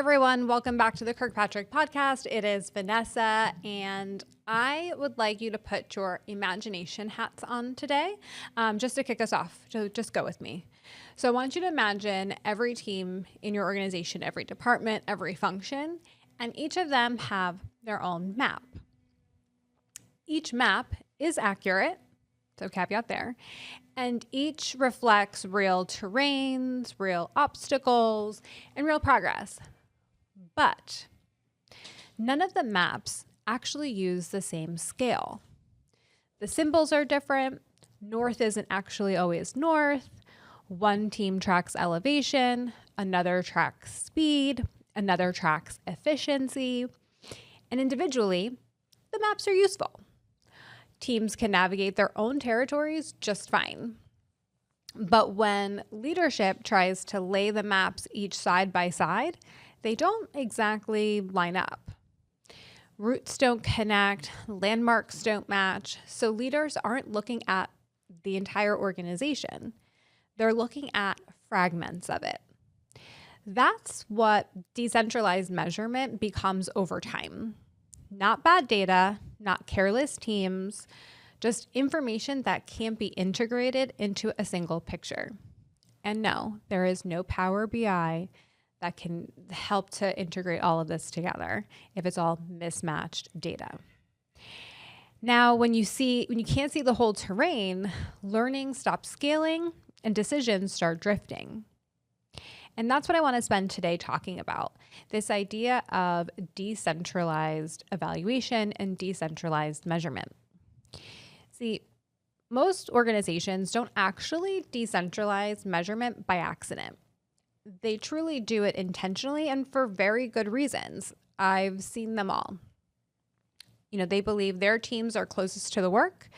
everyone. Welcome back to the Kirkpatrick Podcast. It is Vanessa, and I would like you to put your imagination hats on today, just to kick us off. So just go with me. So I want you to imagine every team in your organization, every department, every function, and each of them have their own map. Each map is accurate, so caveat there, and each reflects real terrains, real obstacles, and real progress. But none of the maps actually use the same scale. The symbols are different. North isn't actually always north. One team tracks elevation, another tracks speed, another tracks efficiency, and individually, the maps are useful. Teams can navigate their own territories just fine. But when leadership tries to lay the maps each side by side, they don't exactly line up. Routes don't connect, landmarks don't match, so leaders aren't looking at the entire organization. They're looking at fragments of it. That's what decentralized measurement becomes over time. Not bad data, not careless teams, just information that can't be integrated into a single picture. And no, there is no Power BI that can help to integrate all of this together if it's all mismatched data. Now, when you can't see the whole terrain, learning stops scaling and decisions start drifting. And that's what I want to spend today talking about, this idea of decentralized evaluation and decentralized measurement. See, most organizations don't actually decentralize measurement by accident. They truly do it intentionally and for very good reasons. I've seen them all. They believe their teams are closest to the work.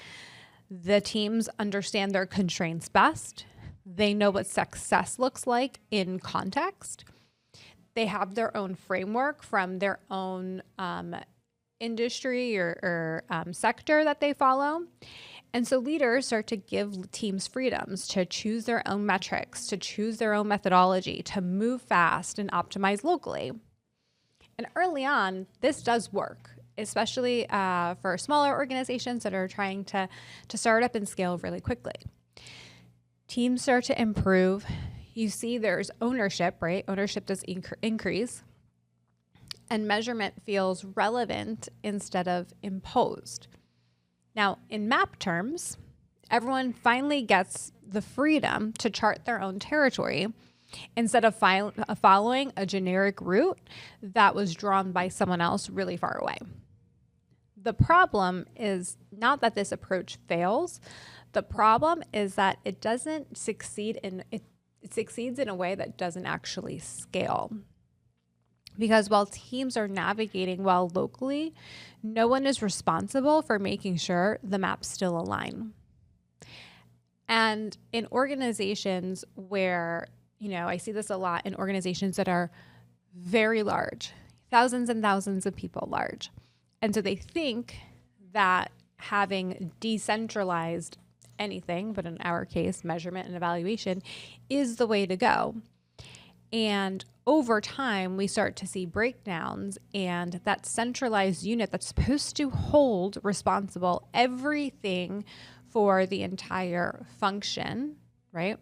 The teams understand their constraints best. They know what success looks like in context. They have their own framework from their own industry or sector that they follow. And so leaders start to give teams freedoms to choose their own metrics, to choose their own methodology, to move fast and optimize locally. And early on, this does work, especially for smaller organizations that are trying to start up and scale really quickly. Teams start to improve. You see there's ownership, right? Ownership does increase. And measurement feels relevant instead of imposed. Now, in map terms, everyone finally gets the freedom to chart their own territory instead of following a generic route that was drawn by someone else really far away. The problem is not that this approach fails. The problem is that it doesn't succeed it succeeds in a way that doesn't actually scale. Because while teams are navigating well locally, no one is responsible for making sure the maps still align. And in organizations where, I see this a lot in organizations that are very large, thousands and thousands of people large. And so they think that having decentralized anything, but in our case, measurement and evaluation, is the way to go. And over time, we start to see breakdowns, and that centralized unit that's supposed to hold responsible everything for the entire function, right?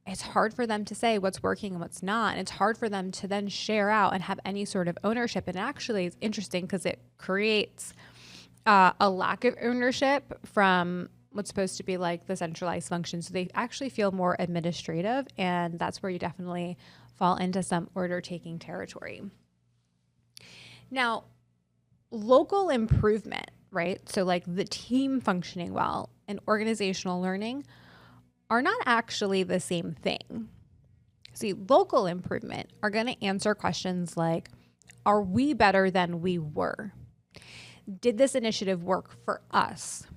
It's hard for them to say what's working and what's not. And it's hard for them to then share out and have any sort of ownership. And actually, it's interesting because it creates a lack of ownership from what's supposed to be like the centralized function. So they actually feel more administrative, and that's where you definitely fall into some order-taking territory. Now, local improvement, right? So like the team functioning well and organizational learning are not actually the same thing. See, local improvement are going to answer questions like, are we better than we were? Did this initiative work for us?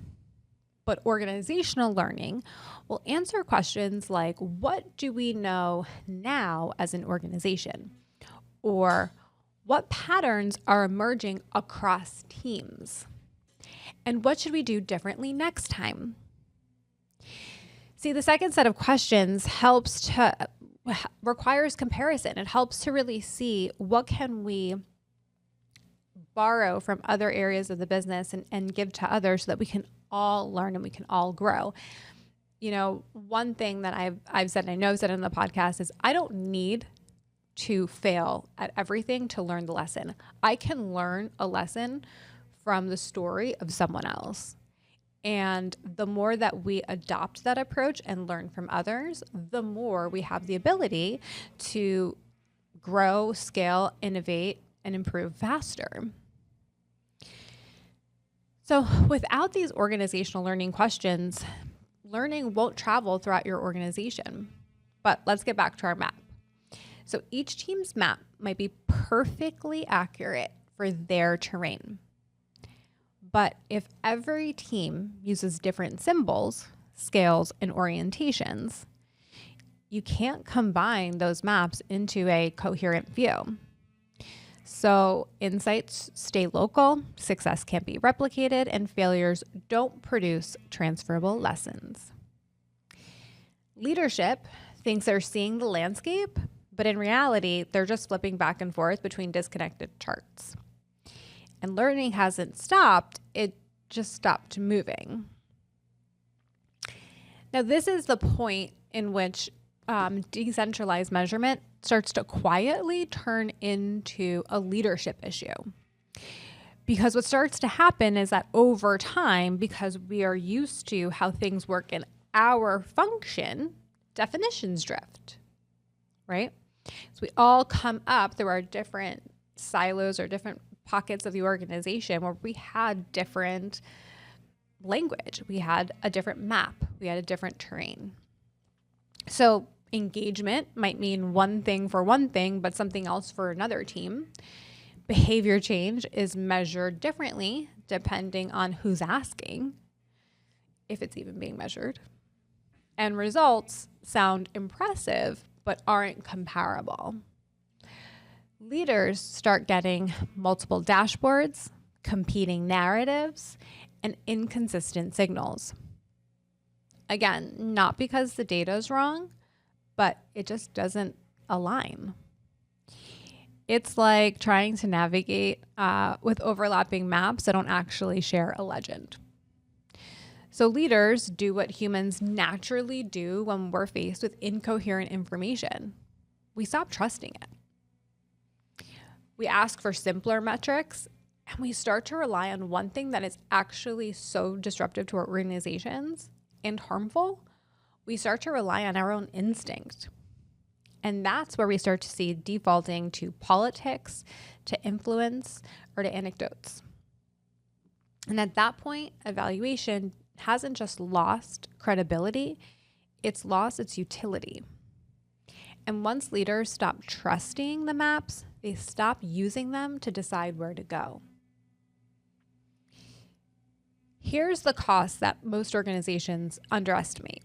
But organizational learning will answer questions like, what do we know now as an organization? Or what patterns are emerging across teams? And what should we do differently next time? See, the second set of questions helps to requires comparison. It helps to really see what can we borrow from other areas of the business and give to others so that we can all learn and we can all grow. One thing that I've said, and I know I've said in the podcast, is I don't need to fail at everything to learn the lesson. I can learn a lesson from the story of someone else. And the more that we adopt that approach and learn from others, the more we have the ability to grow, scale, innovate, and improve faster. So without these organizational learning questions, learning won't travel throughout your organization. But let's get back to our map. So each team's map might be perfectly accurate for their terrain. But if every team uses different symbols, scales, and orientations, you can't combine those maps into a coherent view. So insights stay local, success can't be replicated, and failures don't produce transferable lessons. Leadership thinks they're seeing the landscape, but in reality, they're just flipping back and forth between disconnected charts. And learning hasn't stopped, it just stopped moving. Now, this is the point in which decentralized measurement starts to quietly turn into a leadership issue. Because what starts to happen is that over time, because we are used to how things work in our function, definitions drift, right? So we all come up through our different silos or different pockets of the organization where we had different language, we had a different map, we had a different terrain. So engagement might mean one thing for one thing, but something else for another team. Behavior change is measured differently depending on who's asking, if it's even being measured. And results sound impressive, but aren't comparable. Leaders start getting multiple dashboards, competing narratives, and inconsistent signals. Again, not because the data is wrong, but it just doesn't align. It's like trying to navigate with overlapping maps that don't actually share a legend. So leaders do what humans naturally do when we're faced with incoherent information. We stop trusting it. We ask for simpler metrics, and we start to rely on one thing that is actually so disruptive to our organizations and harmful. We start to rely on our own instinct. And that's where we start to see defaulting to politics, to influence, or to anecdotes. And at that point, evaluation hasn't just lost credibility, it's lost its utility. And once leaders stop trusting the maps, they stop using them to decide where to go. Here's the cost that most organizations underestimate.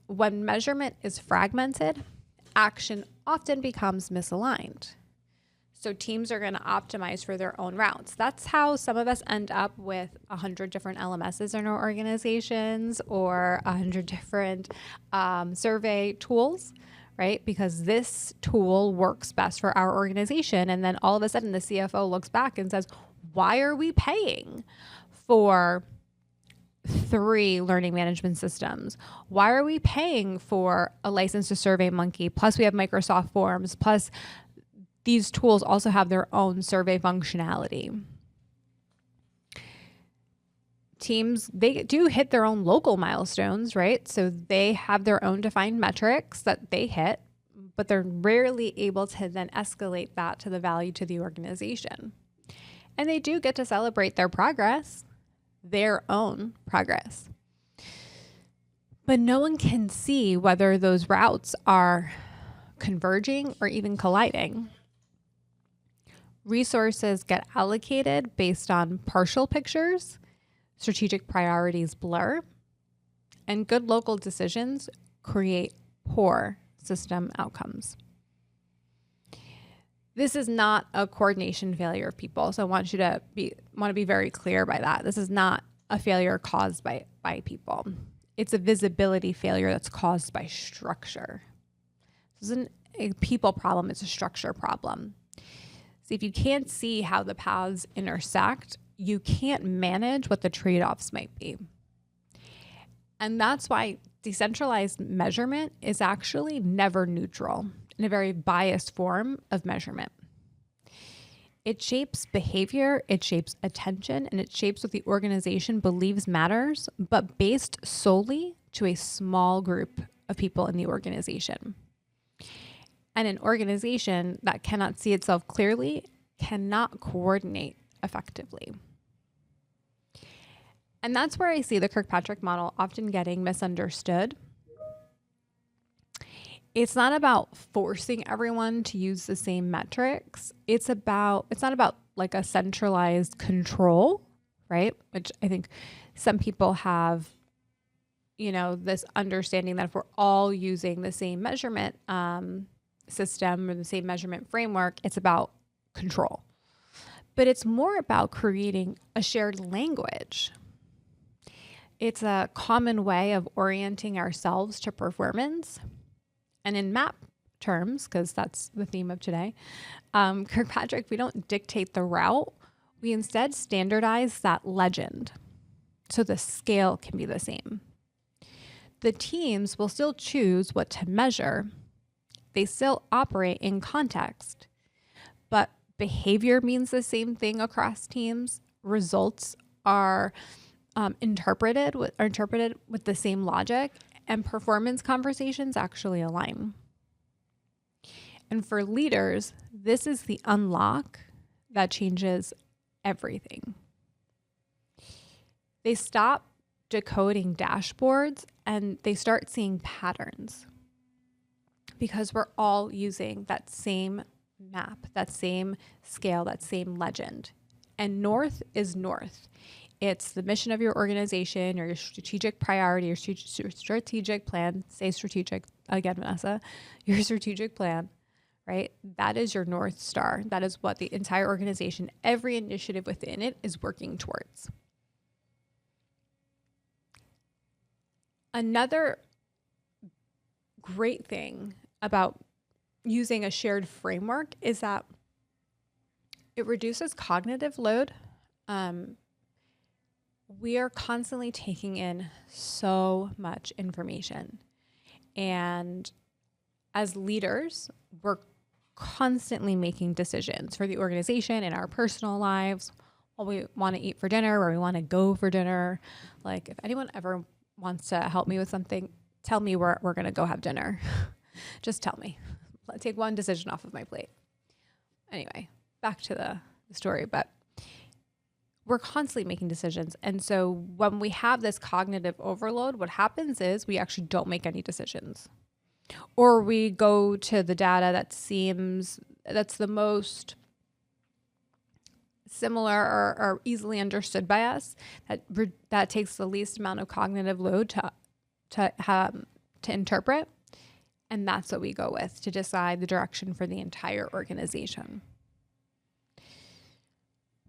When measurement is fragmented, action often becomes misaligned. So teams are going to optimize for their own routes. That's how some of us end up with 100 different LMSs in our organizations or 100 different survey tools, right? Because this tool works best for our organization. And then all of a sudden the CFO looks back and says, why are we paying for 3 learning management systems? Why are we paying for a license to SurveyMonkey? Plus we have Microsoft Forms, plus these tools also have their own survey functionality. Teams, they do hit their own local milestones, right? So they have their own defined metrics that they hit, but they're rarely able to then escalate that to the value to the organization. And they do get to celebrate their progress, their own progress. But no one can see whether those routes are converging or even colliding. Resources get allocated based on partial pictures, strategic priorities blur, and good local decisions create poor system outcomes. This is not a coordination failure of people, so I want you to be very clear by that. This is not a failure caused by people. It's a visibility failure that's caused by structure. This isn't a people problem, it's a structure problem. So if you can't see how the paths intersect, you can't manage what the trade-offs might be. And that's why decentralized measurement is actually never neutral, in a very biased form of measurement. It shapes behavior, it shapes attention, and it shapes what the organization believes matters, but based solely to a small group of people in the organization. And an organization that cannot see itself clearly cannot coordinate effectively. And that's where I see the Kirkpatrick model often getting misunderstood. It's not about forcing everyone to use the same metrics. It's not about like a centralized control, right? Which I think some people have, this understanding that if we're all using the same measurement system or the same measurement framework, it's about control. But it's more about creating a shared language. It's a common way of orienting ourselves to performance. And in map terms, because that's the theme of today, Kirkpatrick, we don't dictate the route. We instead standardize that legend so the scale can be the same. The teams will still choose what to measure. They still operate in context, but behavior means the same thing across teams. Results are interpreted with the same logic, and performance conversations actually align. And for leaders, this is the unlock that changes everything. They stop decoding dashboards and they start seeing patterns, because we're all using that same map, that same scale, that same legend. And north is north. It's the mission of your organization or your strategic priority, your strategic plan. Say strategic again, Vanessa. Your strategic plan, right? That is your North Star. That is what the entire organization, every initiative within it is working towards. Another great thing about using a shared framework is that it reduces cognitive load. We are constantly taking in so much information. And as leaders, we're constantly making decisions for the organization in our personal lives, what we want to eat for dinner, where we want to go for dinner. Like if anyone ever wants to help me with something, tell me where we're going to go have dinner. Just tell me. Take one decision off of my plate. Anyway, back to the story, but we're constantly making decisions. And so when we have this cognitive overload, what happens is we actually don't make any decisions. Or we go to the data that's the most similar or easily understood by us, that takes the least amount of cognitive load to interpret. And that's what we go with to decide the direction for the entire organization.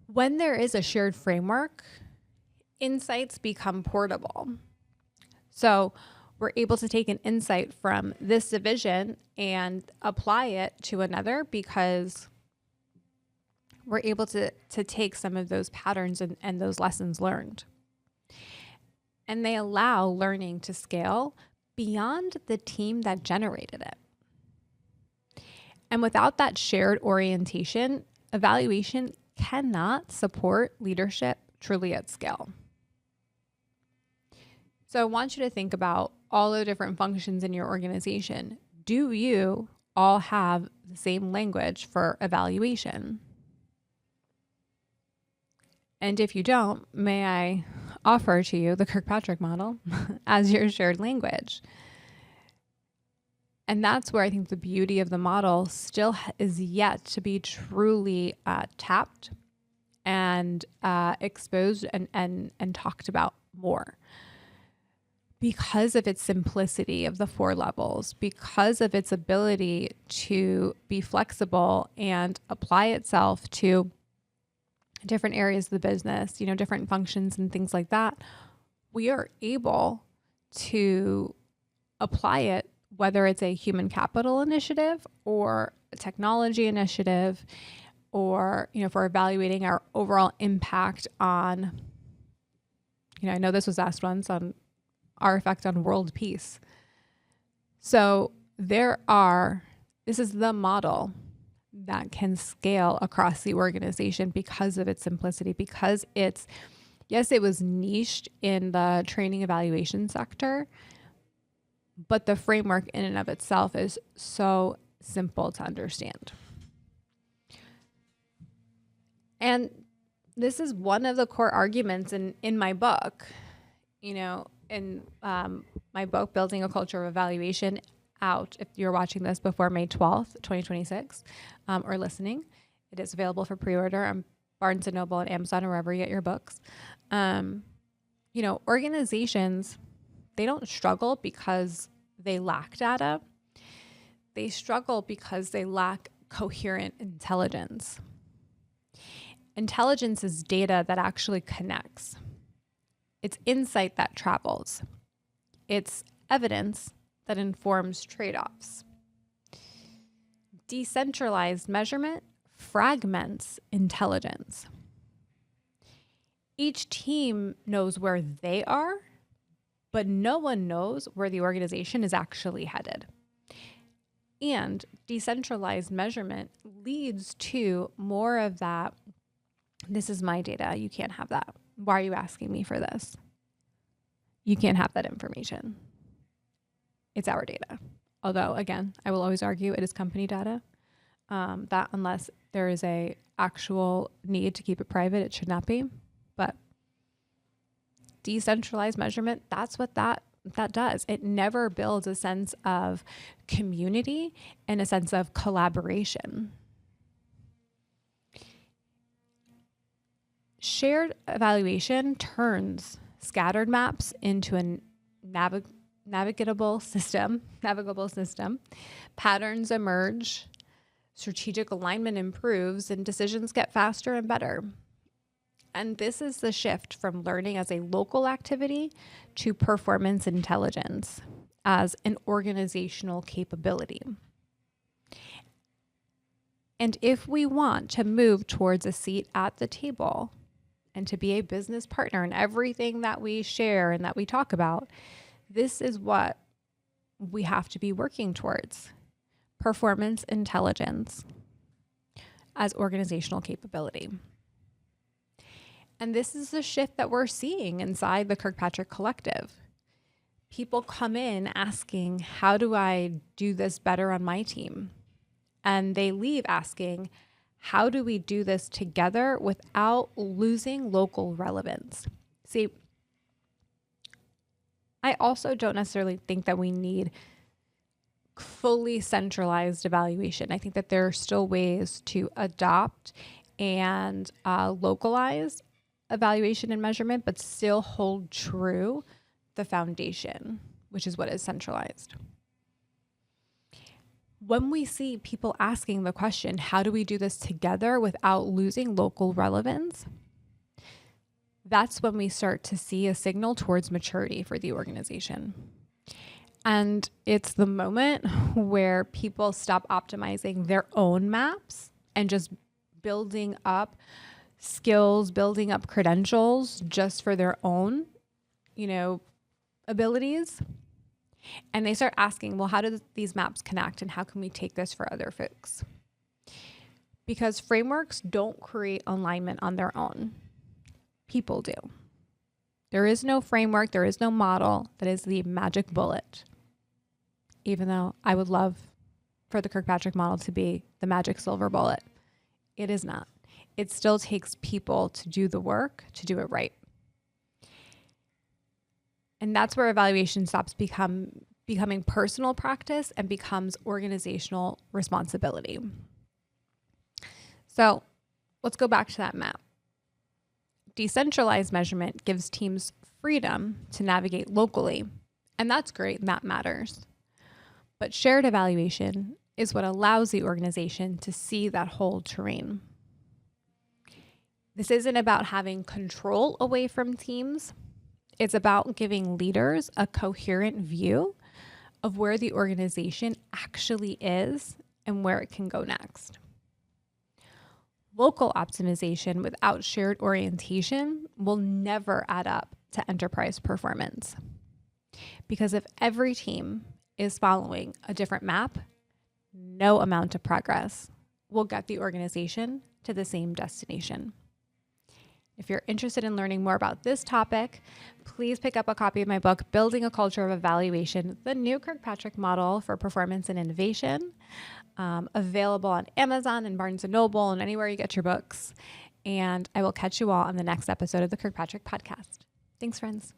When there is a shared framework, insights become portable. So we're able to take an insight from this division and apply it to another, because we're able to take some of those patterns and those lessons learned. And they allow learning to scale beyond the team that generated it. And without that shared orientation, evaluation cannot support leadership truly at scale. So I want you to think about all the different functions in your organization. Do you all have the same language for evaluation? And if you don't, may I offer to you the Kirkpatrick model as your shared language? And that's where I think the beauty of the model still is yet to be truly tapped and exposed and talked about more, because of its simplicity of the 4 levels, because of its ability to be flexible and apply itself to different areas of the business, different functions and things like that. We are able to apply it whether it's a human capital initiative or a technology initiative, or, if we're evaluating our overall impact on, I know this was asked once, on our effect on world peace. So this is the model that can scale across the organization because of its simplicity, because it was niched in the training evaluation sector, but the framework in and of itself is so simple to understand. And this is one of the core arguments in my book, in my book, Building a Culture of Evaluation, out if you're watching this before May 12th, 2026, or listening. It is available for pre-order on Barnes & Noble and Amazon, or wherever you get your books. Organizations, they don't struggle because they lack data. They struggle because they lack coherent intelligence. Intelligence is data that actually connects. It's insight that travels. It's evidence that informs trade-offs. Decentralized measurement fragments intelligence. Each team knows where they are, but no one knows where the organization is actually headed. And decentralized measurement leads to more of that, this is my data, you can't have that. Why are you asking me for this? You can't have that information. It's our data. Although, again, I will always argue it is company data. That unless there is a actual need to keep it private, it should not be. But decentralized measurement, that's what that does. It never builds a sense of community and a sense of collaboration. Shared evaluation turns scattered maps into a navigable system. Patterns emerge, strategic alignment improves, and decisions get faster and better. And this is the shift from learning as a local activity to performance intelligence as an organizational capability. And if we want to move towards a seat at the table and to be a business partner in everything that we share and that we talk about, this is what we have to be working towards: performance intelligence as organizational capability. And this is the shift that we're seeing inside the Kirkpatrick Collective. People come in asking, how do I do this better on my team? And they leave asking, how do we do this together without losing local relevance? See, I also don't necessarily think that we need fully centralized evaluation. I think that there are still ways to adopt and localize evaluation and measurement, but still hold true the foundation, which is what is centralized. When we see people asking the question, how do we do this together without losing local relevance? That's when we start to see a signal towards maturity for the organization. And it's the moment where people stop optimizing their own maps and just building up skills, building up credentials just for their own, abilities. And they start asking, well, how do these maps connect and how can we take this for other folks? Because frameworks don't create alignment on their own. People do. There is no framework, there is no model that is the magic bullet. Even though I would love for the Kirkpatrick model to be the magic silver bullet, it is not. It still takes people to do the work, to do it right. And that's where evaluation stops becoming personal practice and becomes organizational responsibility. So let's go back to that map. Decentralized measurement gives teams freedom to navigate locally, and that's great, and that matters. But shared evaluation is what allows the organization to see that whole terrain. This isn't about having control away from teams. It's about giving leaders a coherent view of where the organization actually is and where it can go next. Local optimization without shared orientation will never add up to enterprise performance. Because if every team is following a different map, no amount of progress will get the organization to the same destination. If you're interested in learning more about this topic, please pick up a copy of my book, Building a Culture of Evaluation, the new Kirkpatrick model for performance and innovation, available on Amazon and Barnes & Noble and anywhere you get your books. And I will catch you all on the next episode of the Kirkpatrick Podcast. Thanks, friends.